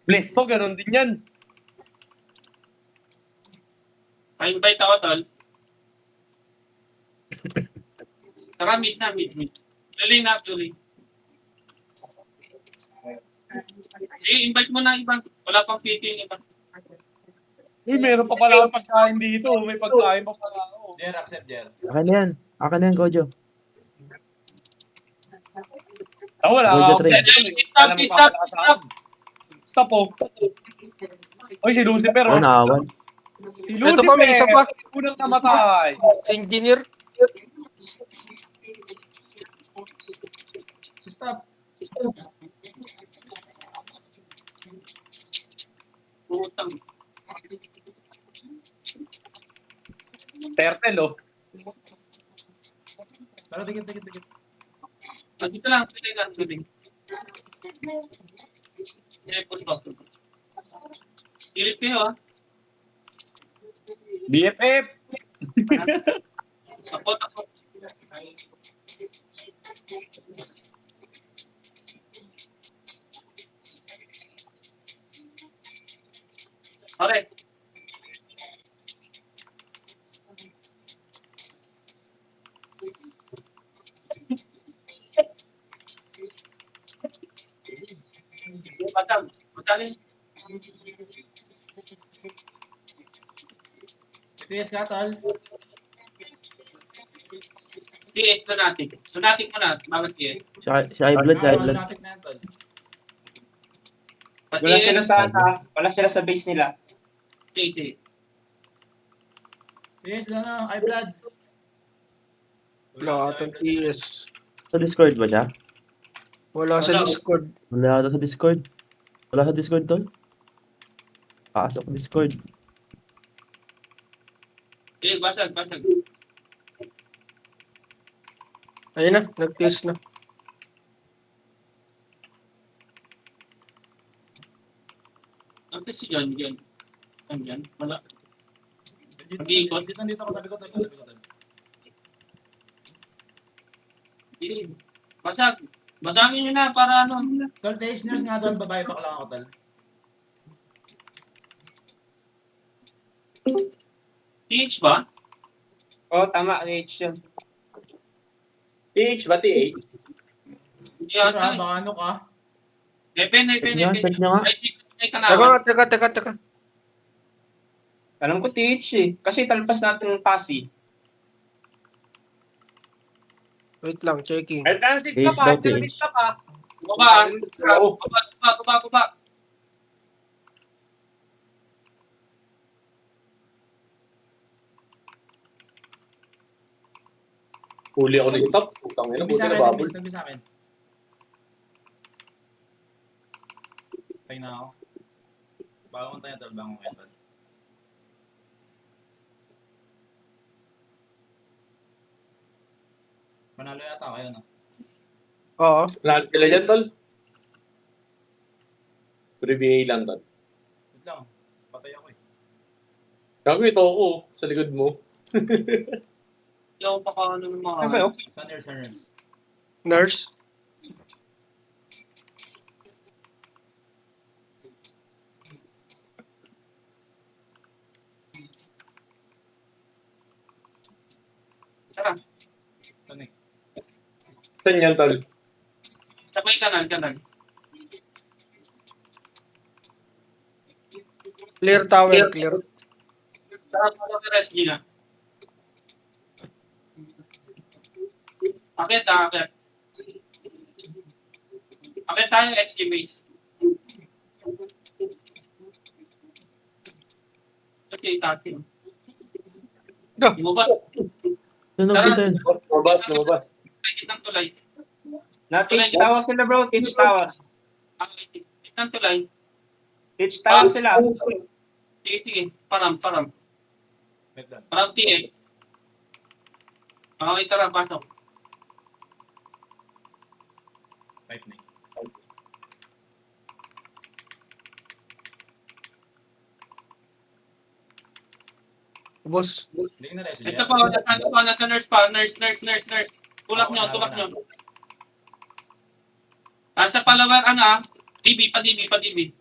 Bless to, ganun din yan. Pa-invite ako, tol. Tara, meet na. Tuloy na, tuloy. Sige, invite mo na iba. Wala pang PT yung iba. Meron pa pala akong pagkain dito. May pagkain pa pala ako. Jer, accept, Jer. Akin na yan. Akin na yan, Kojo. Wala Gojo ka. trade. Stop po. Oy, si Lucifer. Oh, nakawan. Si Lucifer. Ito pa, may isa pa. Unang namatay. Si engineer. Stop. Putang. Turtle, oh. Pero dikit. Dito lang, tuloy lang, tuloy. Pilip kayo, ah. BFF. Takot. Okay. Batalin. TS ka, tol. TS, Lunatic. Lunatic mo na, bakit TS? Si Iblood, si Iblood. Lunatic na yan, tol. Wala sila sa wala sila sa base nila. Sige. TS lang na, iBlood. Wala atang TS. Sa Discord ba siya? Wala sa Wala. Discord. Wala ata sa Discord. Wala sa Discord, tol. Pasok sa Discord. Sige, basag. Ayun na, nag-TS na. Ang si John, yan. Andyan, wala. Dito Mag-iikot. ako, tabi ko, tol. Sige. Basag. Basagin nyo na para ano. Tol, TS nurse nga, tol. Babae pa lang ako, tol. TH ba? Oh, tama, H yun. TH ba, TH? Hindi Sure, ata. baka ano ka? Epen. Check niya nga. Ay, kanawan. Teka. Alam ko TH eh. Kasi talpas natin ng Pasi. Wait lang, checking. Ay, transit TH ka pa. daw, Transit ka pa. Baba. Oo. Baba. Huli ako ng top. Putang ina, Tabi buti sa na akin, bubble. tabi sa akin. Tayo na ako. Bangon tayo, tol. Bangon kayo, tol. Manalo yata kayo, no? Oo. Lahat sila dyan, tol. Preview lang, tol. Wait lang. Patay ako eh. Gago ito ako sa likod mo. Hindi ako pa ano ng mga... Ano ba yun? Sa nurse. Nurse. Tara. Saan eh? Saan yan, tol? Sabay kanan. Clear tower, clear. Tara, para SG na. Akit. Akit tayo SG base. Okay, tatin. No. Di mo ba? Sino Tara. dito yun? Lumabas. Kitang tulay. Na TH tower sila bro, TH tower. Kitang tulay. TH tower sila. Sige. Param. Wait lang. Param TA. Okay, tara, pasok. Type na eh. Boss. Hindi na rin si Ito Jer. pa, nasa nurse pa. Nurse. Tulak nyo. Sa palawar, DB pa DB.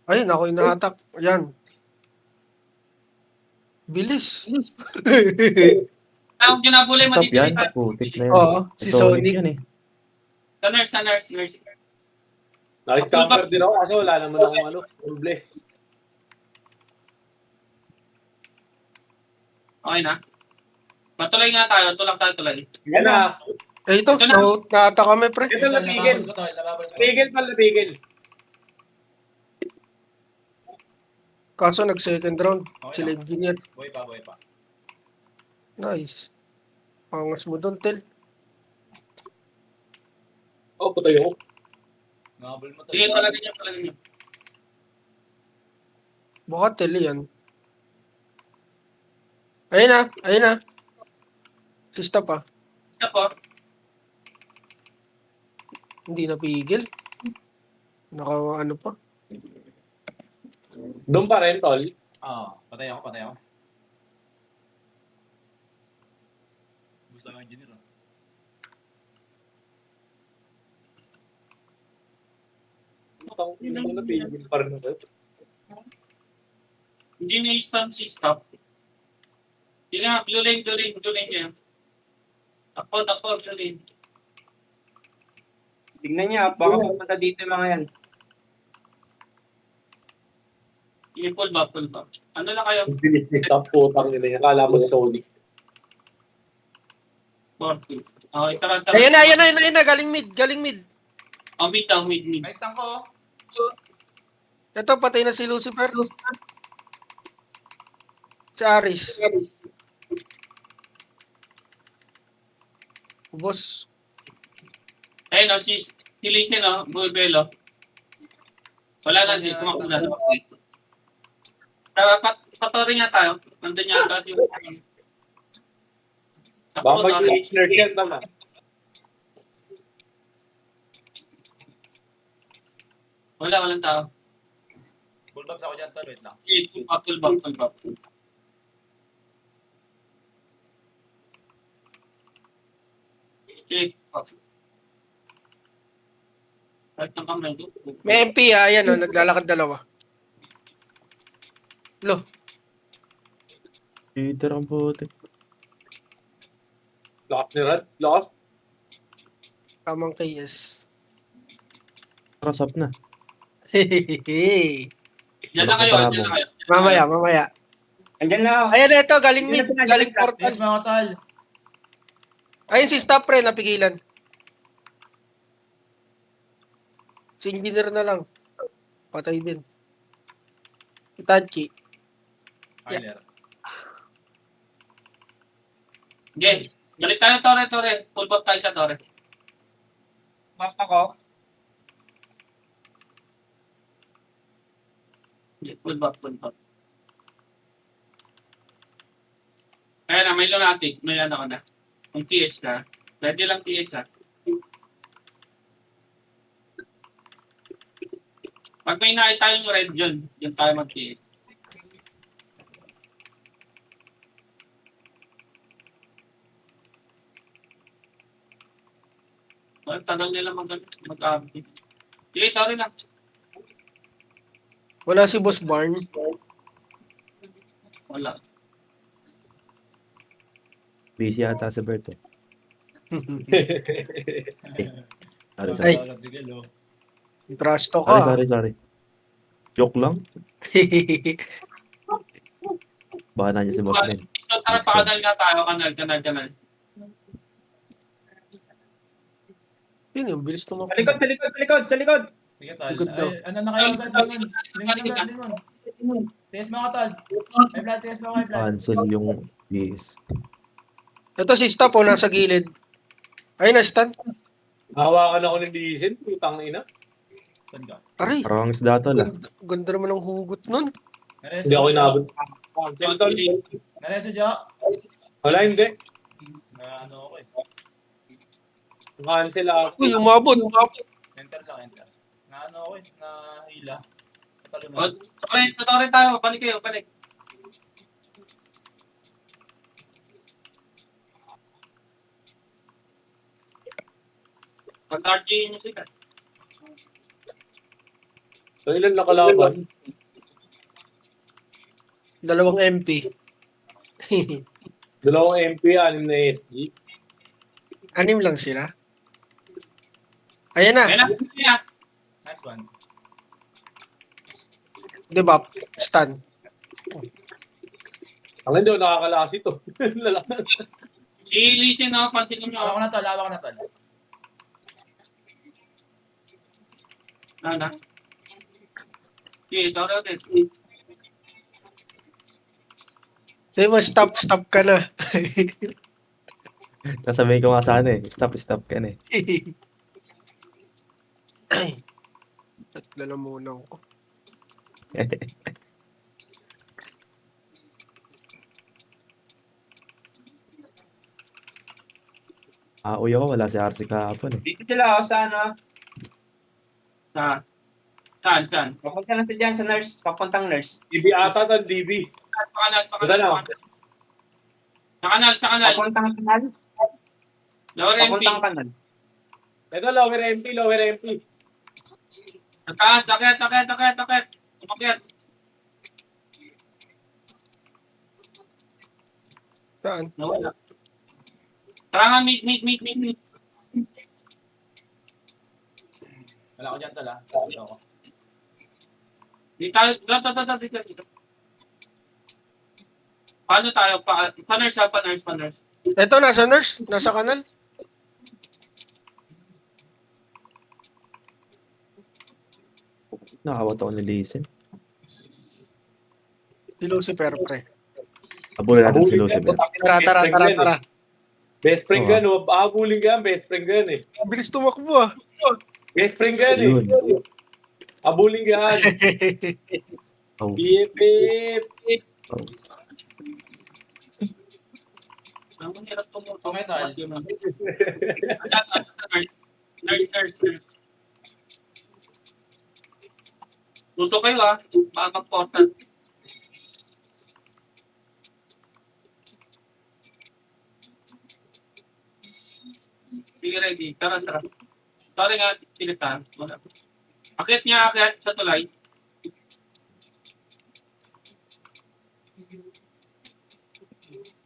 Ayun, ako inahatak. Ayan. Bilis. Ang ginabulay, Stop yan. matitipid. Putik na yan. Oo, si Sonic. yan eh. Sa nurse. Nakis-camper din ako kasi wala naman akong ano, full bless. Okay na. Matuloy nga tayo. Tulak tayo tuloy. Yan na. Eh, ito, Ito na. nahatak kami, pre. Ito na, tigil. Nababas ko to, nababas ko. Tigil pala, tigil. Kaso nag-second round. Okay Sila lang. engineer. Buhay pa. Nice. Pangas mo doon, Tel. Oh, putay ako. Nababal mo to. Sige, palagay niyo. Baka Tel yan. Ayun na. Si stop ah. Stop po. Hindi napigil. Ano pa. Doon pa rin, tol. Patay ako. Gusto ng engineer. Hindi na tigil pa rin ako. Hindi na-stun si stop. Sige nga, blue lane niya. Takbo, blue lane. Tignan niya, baka pumunta dito yung mga yan. Sige, pull back. Ano na kayo? Bilis ni stop putang nila yan. Kala mo Sonic. 40. Okay, tara. Ayun na. Galing mid. Oh, mid. Nice tank ko. Ito, patay na si Lucifer. Si Aris. Boss. Ayun, si Lisen, Buibelo. Wala na, di kumakula. Tara, patuloy nga tayo. Nandun yata yung... Baka mag-nurse yan naman. Walang tao. Full babs ako dyan, tol. Wait lang. Pull back. Okay. Kahit ng kamay doon. May MP ayan naglalakad dalawa. Lo, Peter ang putik. Lakas ni Rad. Lakas. tamang KS. Krasap na. Diyan na kayo. Mamaya. Andyan na ako. Ayan, ito, galing mid, galing portal. Yes, mga tol. Ayun si stop pre, napigilan. Si engineer na lang. Patay din. Itachi. Tyler. Okay. Balik tayo, Tore. Full back tayo sa Tore. Back ako. Full back. Ayan na, may lunatic. May ano ka na. Kung PS ka. Pwede lang PS ha. Pag may nakita yung red dyan tayo mag-PS. Well, tagal nila mag-update. Sige, sorry lang. Wala si Boss Barn. Wala. Busy yata si Bert eh. Ay. Sige, lo. Trasto ka. Sorry. Joke lang. Baka na niya si Boss Ben. So, tara, pakanal nga tayo. Kanal. Yun yung bilis naman. Sa likod. Sige, tol. Good daw. Ay, ano na kayo agad? Lingon. Test mga tol. Test mga high blood. Cancel yung PS. Ito si stop nasa gilid. Ayun na, stun. Hawakan ako ng Lisen. Putang ina. Saan ka? Aray, Parang ang isda tol ah. ganda naman ng hugot nun. Nareso. Hindi ako inabot. Tol. Nareso, Jo. Wala, hindi. Na ano ako eh. Cancel ako. Uy, umabot. Enter. Na ano ako eh. Na hila. Patalo O, na. Tore tayo. Balik. Pag-RG nyo sila. So, ilan nakalaban? 2 MP. 2 MP, 6 na SG. 6 lang sila. Ayan na. Ayan na. Nice one. Diba? Stun. Ang hindi, nakakalasi to. Lalaki. I-listen ako, pansinin nyo. Lawa ko na tol, lawa ko na tol. Ano? Sige, ito natin. Diba, stop ka na. Kasabay ko nga sana eh. Stop ka na eh. Tatlo na muna ako. Uy ako, wala si RC kahapon eh. Dito sila, sa ano, Saan? papunta na sila dyan sa nurse, papuntang nurse. DB ata to, DB. Pakanal. Sa kanal. Papuntang kanal, Lower MP. papuntang kanal. Ito, lower MP. Sa taas, akit. Umakyat. Saan? Nawala. Tara nga, meet. Wala ko dyan tol ah. Dito ako. Dito tayo, dito. Paano tayo? Pa-nurse. Ito, nasa nurse. Nasa kanal. Nakawat ako ni Lisen. Si Lucifer, pre. Abulan natin si Abulin Lucifer. ka, Tara. Best friend ka, no? Abulin ka, best friend ka eh. Bilis tumakbo ah. Best friend ka eh. Ayun. Abulin ka. Oh. BFF. Ang hirap tumutok. Okay, tol. Nurse. Gusto kayo baka mag-portal. Sige, ready. Tara. Sorry nga, silitan. Wala. Akit sa tulay.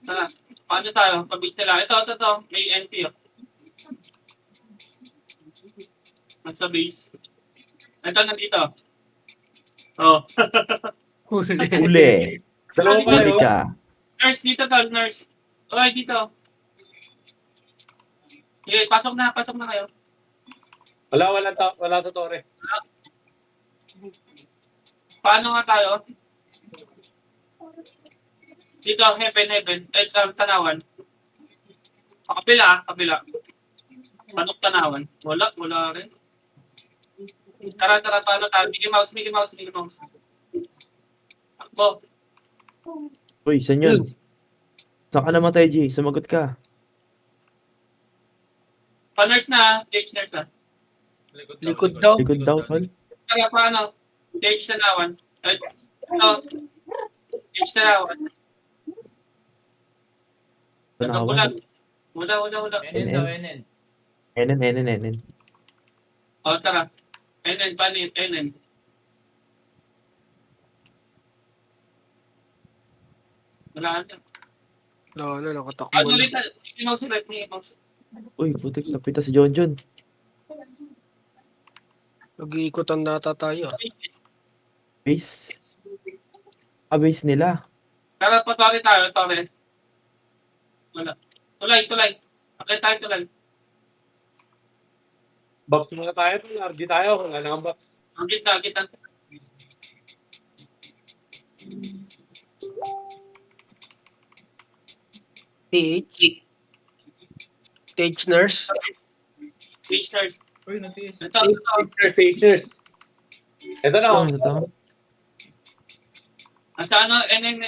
Tara. Paano tayo? Pabig sila. Ito. May NP Nasa base. Ito, nandito. Oh. Uli. Dalawa pa Huli yun. ka. Nurse, dito tol, nurse. Oy, dito. Okay, pasok na kayo. Wala sa tore. Paano nga tayo? Dito, heaven. Tanawan. Kabila. Panok tanawan. Wala rin. Tara, paano tayo? Mickey Mouse. Akbo. Uy, saan yun? Saan ka namatay, G? Sumagot ka. Pa-nurse na, Jake nurse na. Likod daw. Likod daw, tol. Tara, paano? Jake tanawan. Jake tanawan. Tanawan. Wala. NN daw, NN. Enen. O, tara. NN. Wala ka. Nakatakbo Ano na. ulit? Mickey Mouse. Uy, putik, napita si John. Nag-iikutan nata tayo. Base. Base nila. Tara, patawari tayo, tawari. Wala. Tulay. Okay tayo, tulay. Box muna tayo. RG tayo. Wala nang box. Ang gitna. Stage nurse. T-shirt. Uy, nag-TS. Ito. Stagers. Ito na. Ano to? Asa ano, NN.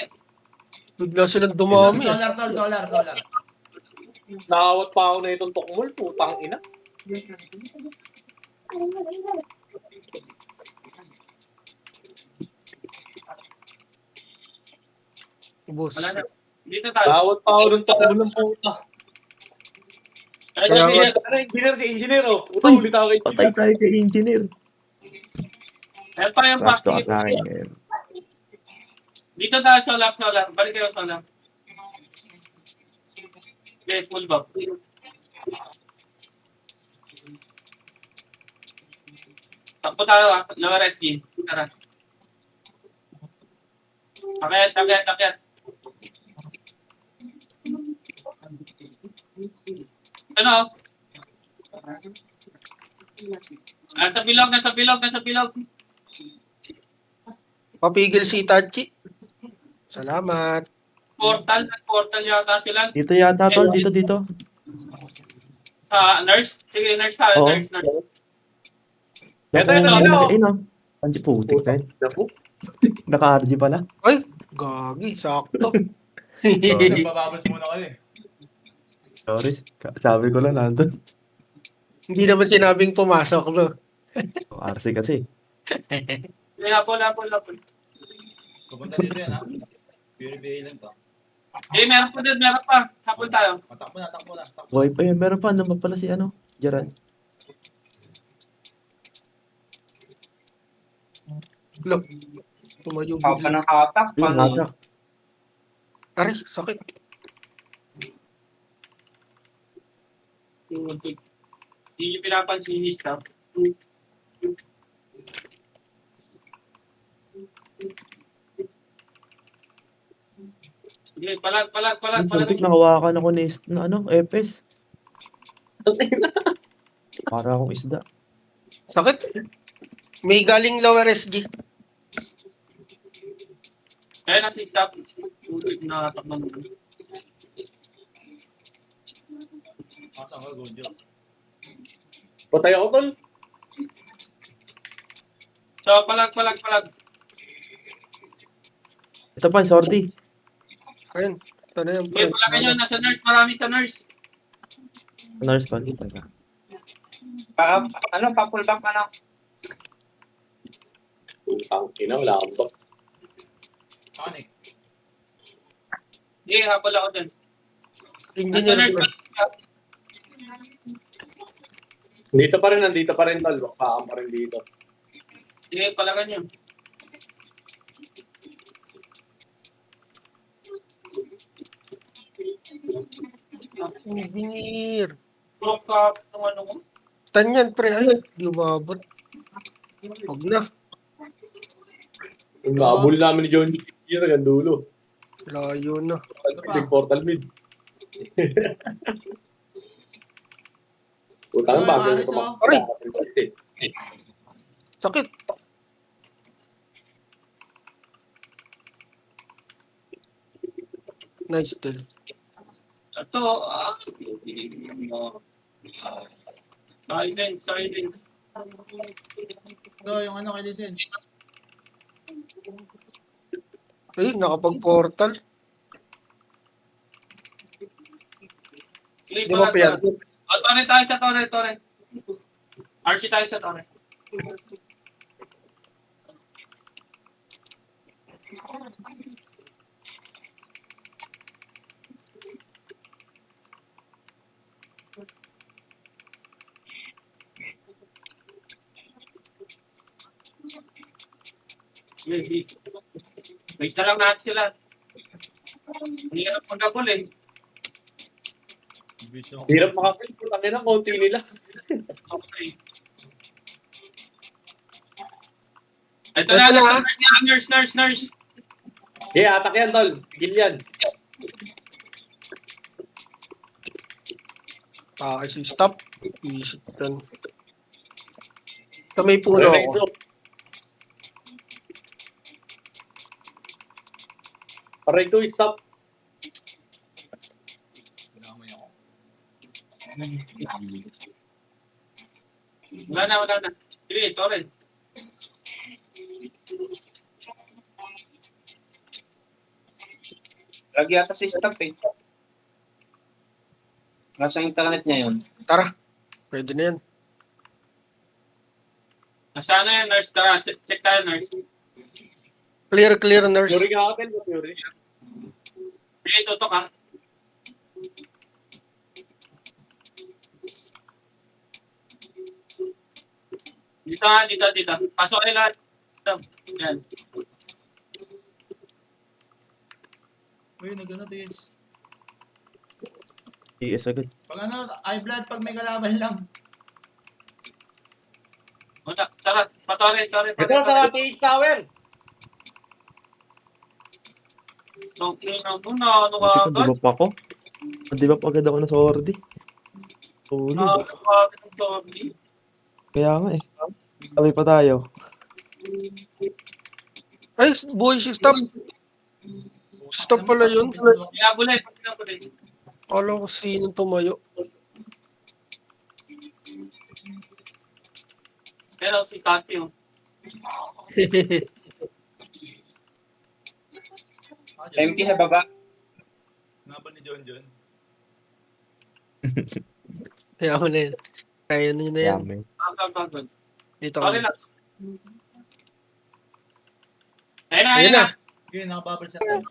Bigla silang dumami. Solar tol, solar. Nakawat pa ako na itong tukmol. Putang ina. Boss. Wala na. Dito tayo. Nakawat pa ako ng tukmol ng puta. Ay, Kaya- dito. Engineer, si engineer oh. Puta Uy, ulit ako kay Patay tayo kay engineer. Ayan pa yung back. Rush to ka sa akin ngayon. Dito tayo solar. Balik kayo solar. Okay, full back. Takbo tayo lower SG. Tara. Akyat. Ano? Nasa bilog. Papigil si Itachi. Salamat. Portal yata sila. Dito yata, tol. Dito. Nurse? Sige, nurse tayo. Oo. Nurse. Ito, Ayun o. Anji putik na yun. Naka-RG pala. Ay, gagi. Sakto. Nagpababas muna kayo eh. Sorry. Sabi ko lang nandun. Hindi naman sinabing pumasok, no? RC kasi. Lapol. Pupunta dito yan ha. Pure BA lang to. Meron pa. Hapon tayo. Takbo na. Buhay pa yun. Meron pa. Naman pala si Gerard. Look. Tumayo Papa bigla. ng hatak. Yung Paano? hatak. Aray, sakit. Hindi nyo pinapansin ni staff. Sige, palag. Yung putik nakawakan ako na Epes. Para akong isda. Sakit. May galing lower SG. Kaya na si staff. Na takman mo. Saan ka, good job. Patay ako, tol. So, palag. Ito pa, sorty. Ayun. Ito na yung Sige, palagay nyo. Nasa nurse. Marami sa nurse. Nurse tol. Pa-pull back ano? Putang ina, wala akong back. Sonic. Sige, hapon ako dyan. Hindi Nasa niya nurse. Nandito pa rin, tol. Baka pa rin dito. Sige, palagan nyo. Engineer. Block up ng ano mo. Stan yan, pre. Ay, di umabot. Huwag na. Yung nakabul namin ni John G. Hanggang dulo. Layo na. Big portal mid. Putang bago Aris, oh. Aray! Sakit. Nice still. Ito, silent. Ito, yung ano kay Lisen. Ay, nakapag-portal. Sige, Di mo palag. piyad. Tore tayo sa tore. Archie tayo sa tore. Wait na lang natin sila. Hindi na pagkabol eh. Vision. Hirap makapil. Putang ina, konti nila. Okay. Ito na, nurse. Yeah, atak yan, tol. Tigil yan. Kasi stop. Isip yan. Sa may puno Relax, ako. oh. Aray ko, stop. Pinakamay ako. Wala na. Sige, tore. Lagi yata si staff eh. Nasa internet niya yun. Tara. Pwede na yan. Nasaan na yan, nurse? Tara, check tayo, nurse. Clear, nurse. Fury ka kapil, Fury. Sige, tutok ha. Dito. Pasok kayo lahat. Yan. Uy, nagano TS. TS agad. Pag ano, I-blood pag may kalaban lang. Muna, tara, patore. Ito sa TH Tower. Okay na muna, ano ka Buti pa, di agad? ba pa ako? Di ba pa agad ako na sa Ordi? Tulog. Nakakapagod ng zombie. Kaya nga eh. Sabay pa tayo. Ay, boy, si stop. Stop pala yun. Pinabulay. Kala ko sinong tumayo. Pero si Tati, oh. MK sa baba. Naban ni John. Kaya mo na yun. Kaya nyo na yan. Yaman. Nakakapagod. Dito Okay ka. lang. Ayun Ayun na. na. Yun, nakabubble sa tayo.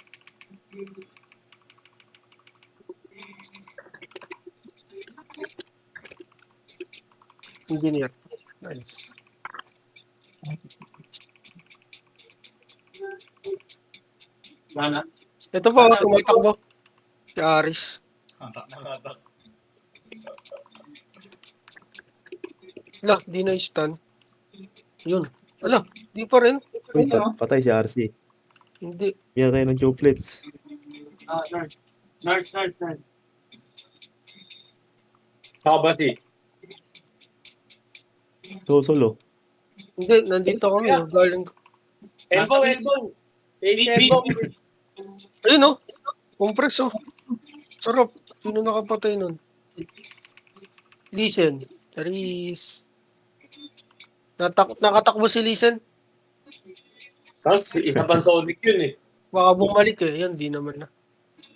Engineer. Nice. Mana. Ito po, tumatakbo. Si Aris. Hatak. Ala, di na stun. Yun. Ala, di pa rin. Uy, patay si RC. Hindi. Yan tayo ng chocolates. Nurse. Kabasi. Solo. Hindi, nandito kami. Galing. Elbow. TH elbow. Ayun oh. Compress oh. Sarap. Sino nakapatay nun? Listen. Aris. Nakatakbo si Listen. Tapos, isa pang Sonic yun eh. Baka bumalik eh. Yan, di naman na.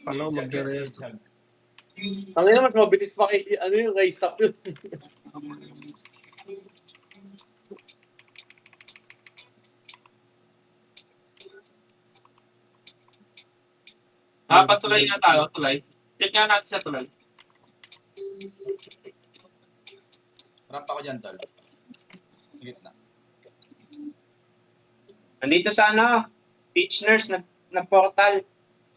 Paano mag-rest? Ang ina, mas mabilis pa kay, ano yung kay stop yun. Patuloy na tayo, tulay. Check nga natin sa tulay. Rap ako dyan, tol. Gitna. Nandito sa ano, teach nurse na portal.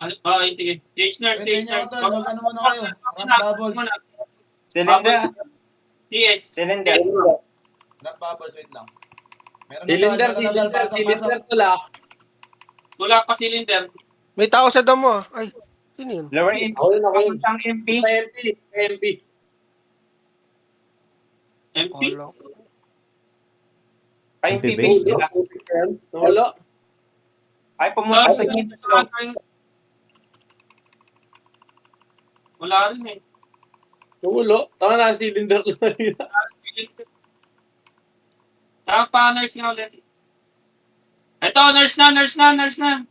Sige. Stage nurse. Pwede niya ako, tol. Mag-ano muna kayo. Rap bubbles. Cylinder. TS. Cylinder. Rap bubbles, wait lang. Meron Cylinder wala. Wala pa cylinder. May tao sa damo ah. Ay, sino yun? Lower MP. Ako yun. Papuntang MP. MP. MP. Kala ko. Ay, MP MP base base. sila. Wala. Ay, pumunta sa gitna. Wala rin eh. Wala. Tama na, cylinder lang yun. Pa, nurse nga ulit. Ito, nurse na.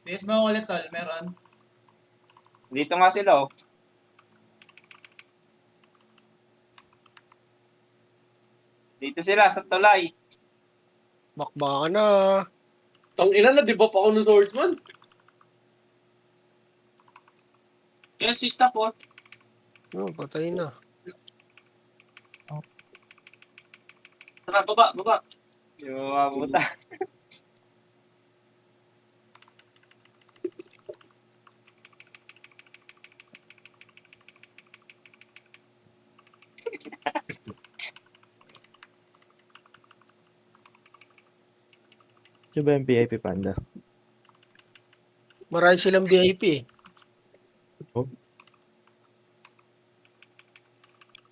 TS mo ako ulit, tol. Meron. Dito nga sila, oh. Dito sila, sa tulay. Bakbaka na. Ang ina na, di ba pa ako ng swordsman? Yan, si stop, oh. Oh, patay na. Tara, baba. Yung mabuta. Siya ba yung PIP Panda? Marami silang VIP eh. Oh.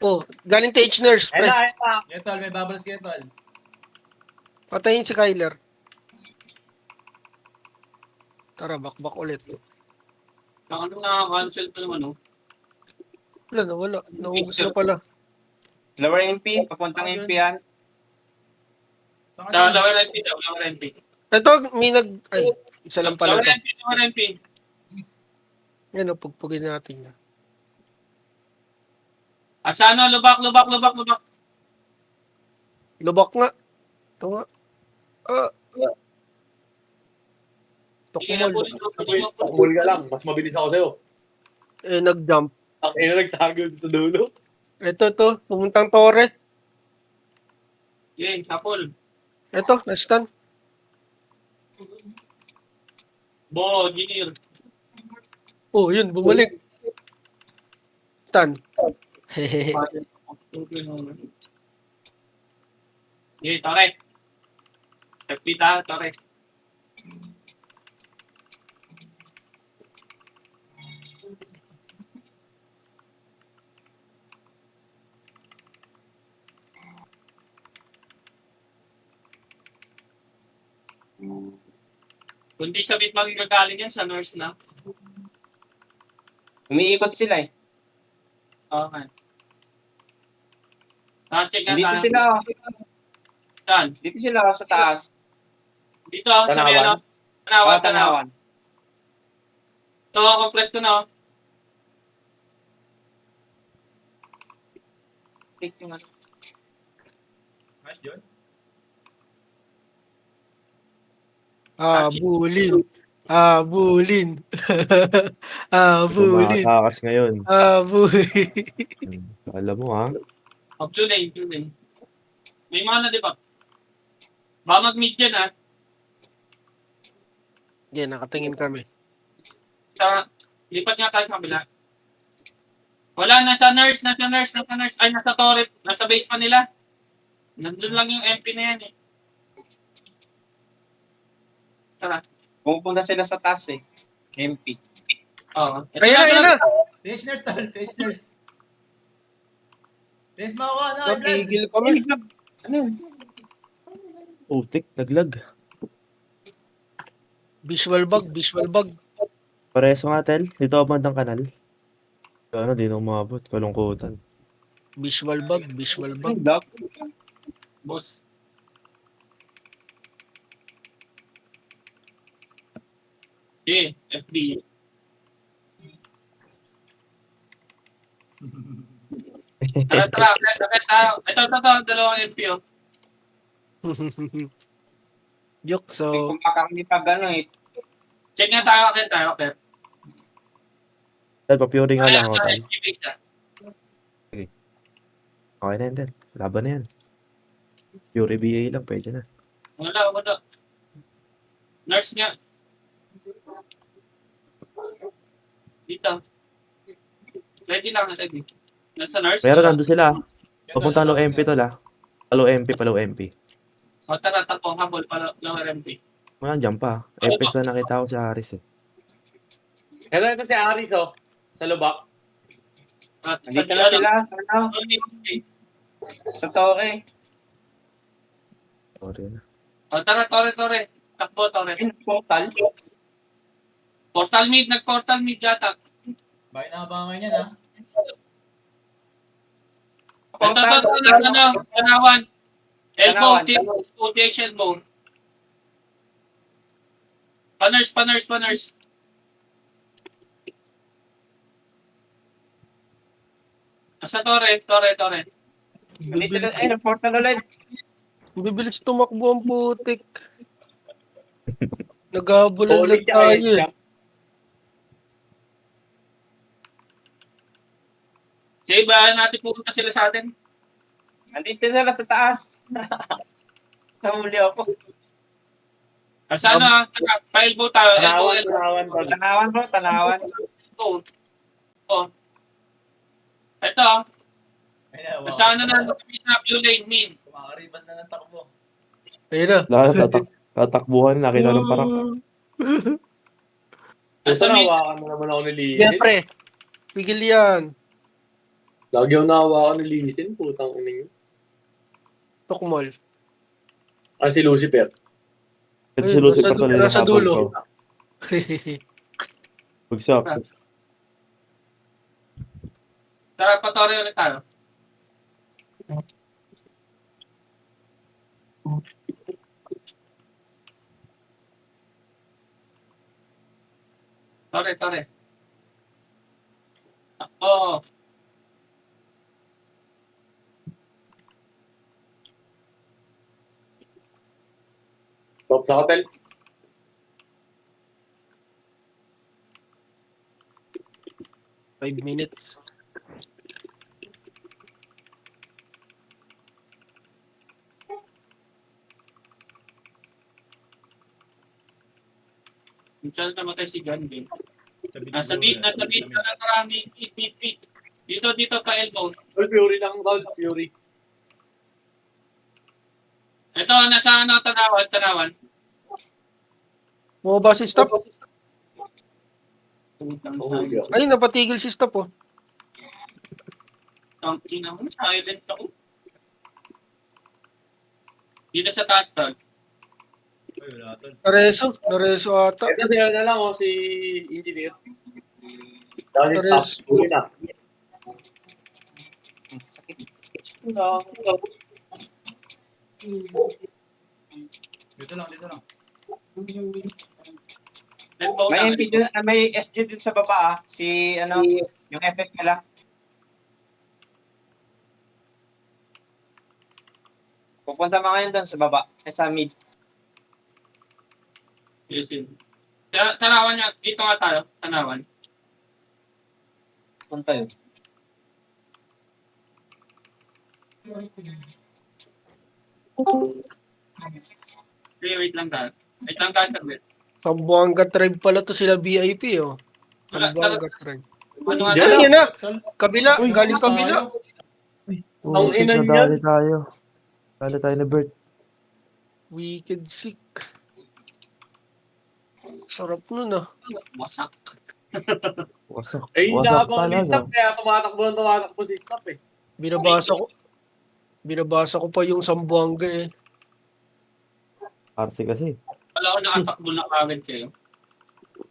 Oh, galing TH Nurse, pre. Ayun na. Yan, tol. May bubbles kayo, tol. Patayin si Kyler. Tara, bakbak ulit. Ang ano na-cancel pa naman, oh. Wala. Naubos na pala. Lower MP. Papuntang MP yan. Saan Sa ka dyan? lower MP. Ito, may Ay, isa lang pala to. Lower MP. Yan, pugpugin natin yan. Sa ano, lubak. Lubak nga. Ito nga. Sige na, Tukumol. Takmul ka lang. Mas mabilis ako sa'yo. Eh, nag-jump. Ang ina, nagtago sa dulo. Ito. Pumuntang Torre. Yay, sapol. Ito, na-stun. Bo, engineer. Oh, yun, bumalik. Stun. Hehehe. Okay, Tore. Kapita, Tore. Kundi sa bit magigagaling yan sa nurse na. Umiikot sila eh. Okay. Check na Dito tayo. sila. Saan? Dito sila sa taas. Dito ako sa may ano. Tanawan, tanawan. Tanawan. Ito, complex ko na. Oh. Take yung ano. Nice, John. Bulin. Bulin. Bulin. Tumatakas ngayon. Bulin. Alam mo ha. Oh, blue lane, blue lane. May mana, di ba? Baka mag-mid yan, ha? Yan, nakatingin kami. Lipat nga tayo sa kabila. Wala, nasa nurse. Ay, nasa turret. Nasa base pa nila. Nandun lang yung MP na yan, eh. Tara. Pumupunta sila sa taas eh. MP. Oo. Ayan na. Finish nurse, tol. Finish nurse. Finish mo ako, ano? Blood. Napigil kami. Ano yun? Utik, naglag. Visual bug. Pareso nga, Tel. Dito ako bandang kanal. Ano, di na umabot. Kalungkutan. Visual bug. Ay, lock. Boss. Okay, FB. Tara, akit tayo. Ito, dalawang MP, oh. Yukso. Kumakakami pag ano eh. Check nga tayo, akit. Tel, pa-pure nga lang ako, Tel. Ibig na. Okay na yun, Tel. Laban na yan. Pure BA lang, pwede na. Wala. Nurse nga. Dito. Ready lang, ready. Nasa nurse? Pero nandun sila. Papunta low MP, Tol ha. Low MP. O tara, tapong habol pa lower MP. Mga dyan pa. FS na nakita ko si Haris eh. Pero ito si Aris, oh. Sa lubak. At Nandito na sila. Ano? Sa Torre. Sorry na. O tara, Tore. Takbo, Tore. Ayun, portal. Portal mid, nag-portal mid yata. Bakit nakabangan yan, ha? Ito, tanawan. Elbow, TH elbow. Paners. Asa Tore. Nandito na. Ayun, portal ulit. Bibilis tumakbo ang putik. Nagabulan Ulit lang siya tayo eh. eh. Kaya ba natin pupunta sila sa atin? Nandito sila sa taas. Nahuli ako. Asa ano, pa-elbow tayo. Tanawan, tol. Tanawan. Oh. Ito, Ay na, wow. nasa ano na, blue lane, min. Kumakaribas na ng takbo. Ayun na. Lahat tatakbuhan, nakita ng parang. Nasa Puta, min. nahawakan mo naman ako ni Lisin. Yan pre. Pigil yan. Lagi ako nahawakan ni Lisin. Putang ina niyo. Tukmol. Ah, si Lucifer. Ito Ayun, si Lucifer nasa- tuloy nasa habol dulo. ko. Bugsak. Tara, Tore ulit tayo. Tore. Oo. Top sa hotel. Five minutes. Saan namatay si John din? Sa beach Nasa beach ka na karami. Pit. Dito pa elbow. Tol, Fury lang, tol. Fury. Ito, nasa ano, tanawan. Bumaba si stop. Putang Oh, silent. yeah. Ay, napatigil si stop oh. Ang ina mo, silent ako. Dito sa taas, tol. Uy, wala tol. Nareso ata. Ito siya na lang, si Engineer. Dahil Pares. stop. Fury na. Dito lang. Elbow May lang. MP dun, may SG din sa baba ah. Si ano, yung effect nila. Pupunta mga ngayon doon sa baba, sa mid. Yes, yun. Tanawan niya. Dito nga tayo. Tanawan. Punta yun. Okay, wait lang tayo. Wait lang tayo, saglit. Sambuanga tribe pala to sila VIP oh. Wala, Sambuanga tribe. Ano nga Yan tayo? Yan na. Tol. Kabila, Uy, galing tayo. kabila. Ang Usip ina na niyan. dali tayo. Dali tayo na Bert. Wicked sick. Sarap nun ah. Wasak. Wasak. Eh, Wasak inaabang ni talaga. Stop, kaya tumatakbo si Stop eh. Binabasa ko pa yung Sambuanga eh. Arce kasi. Wala ko nakatakbo na kagad kayo.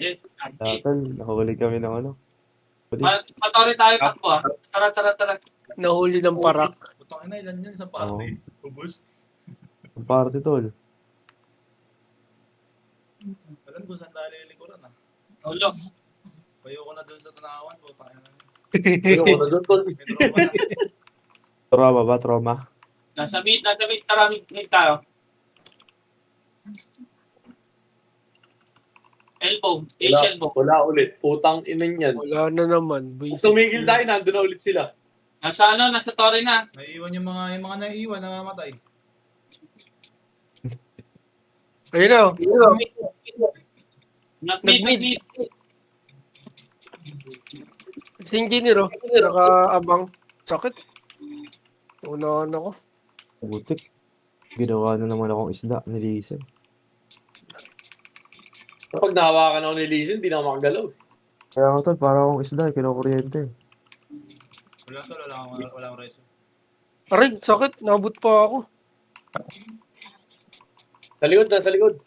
Eh, ante. Datal, nakahuli kami ng ano. Police. Matori tayo takbo ah. Tara. Nahuli ng parak. Putang ina, ilan yan sa party. Ubus. Ang party tol. Alam kung saan tayo lilikuran ah. Ulo. Payo ko na dun sa tanawan. Putang ina. Ayoko na doon, tol. May tropa na. Trauma ba? Trauma? Nasa mid. Tara, mid tayo. Elbow. Elbow. Wala ulit. Putang ina niyan. Wala na naman. Kung tumigil tayo, nandun na ulit sila. Nasa Torre na. Naiiwan yung mga naiiwan, nangamatay. Ayun na oh. Nag-mid. Si engineer oh. Nakaabang. Sakit. Unahan ako. Butik. Ginawa na naman akong isda. Nilisan. Kapag nahawakan ako ni Lizzie, hindi na ako makagalaw. Kaya nga tol, para akong isda. Kinukuryente. Wala tol, wala akong reso. Aray, sakit. Nabot pa ako. Sa likod.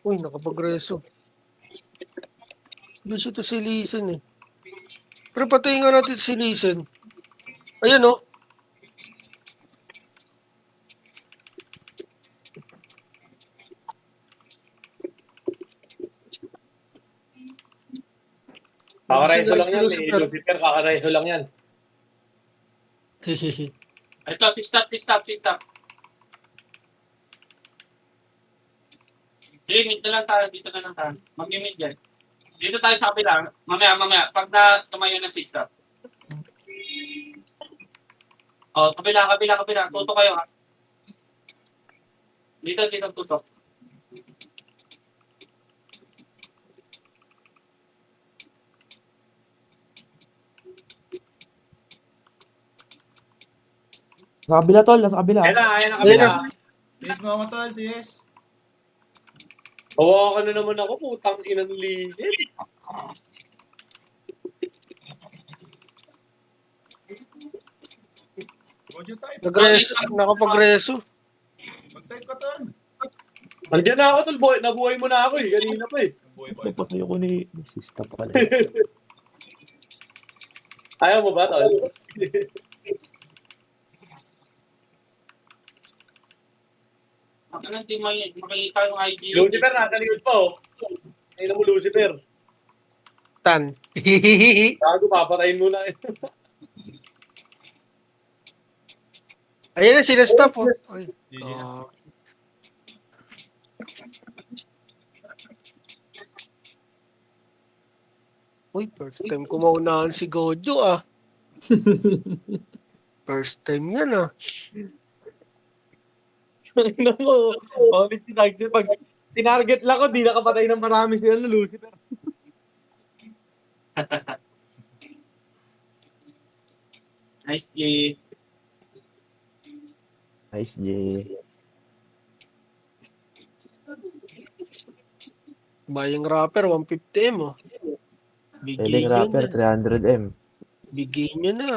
Uy, nakapagreso. Gusto to si Lisen eh. Pero patayin nga natin si Lisen. Ayan oh. Kakareso lang yan. Lucifer. Lucifer, kakareso lang yan. Hehehe. Ito, si stop. Sige, mid na lang tayo. Dito na lang tayo. Mag-mid yan. Dito tayo sa kabila. Mamaya. Pag na tumayo na si stop. Oh, kabila. Tuto kayo ha. Dito, tutok. Sa kabila tol, nasa kabila. Ayan na kabila. TS mo ako tol, TS. Hawakan na naman ako, putang ina ng Lizzie. Gojo type. Nakapagreso. Mag-type ka tol. Andiyan na ako, tol. Nabuhay mo na ako eh. Kanina pa eh. Buhay pa. Napatay ako ni Sista pala. Ayaw mo ba, tol? Ano hindi makikita yung ID. Lucifer, nasa likod pa oh. Ayun mo, Lucifer. Tan. Bago, papatayin mo na eh. Ayan na, sila stop oh. Ay, GG na. ah. Uy, first time ko maunahan si Gojo ah. First time yan ah. Ano mo? Bakit si Nigel pag tinarget lang ko, di nakapatay ng marami si Lucifer. Nice, G. Nice, J. Bayang rapper, 150M oh. Pwedeng Bigay nyo rapper, na. 300M. Bigay nyo na.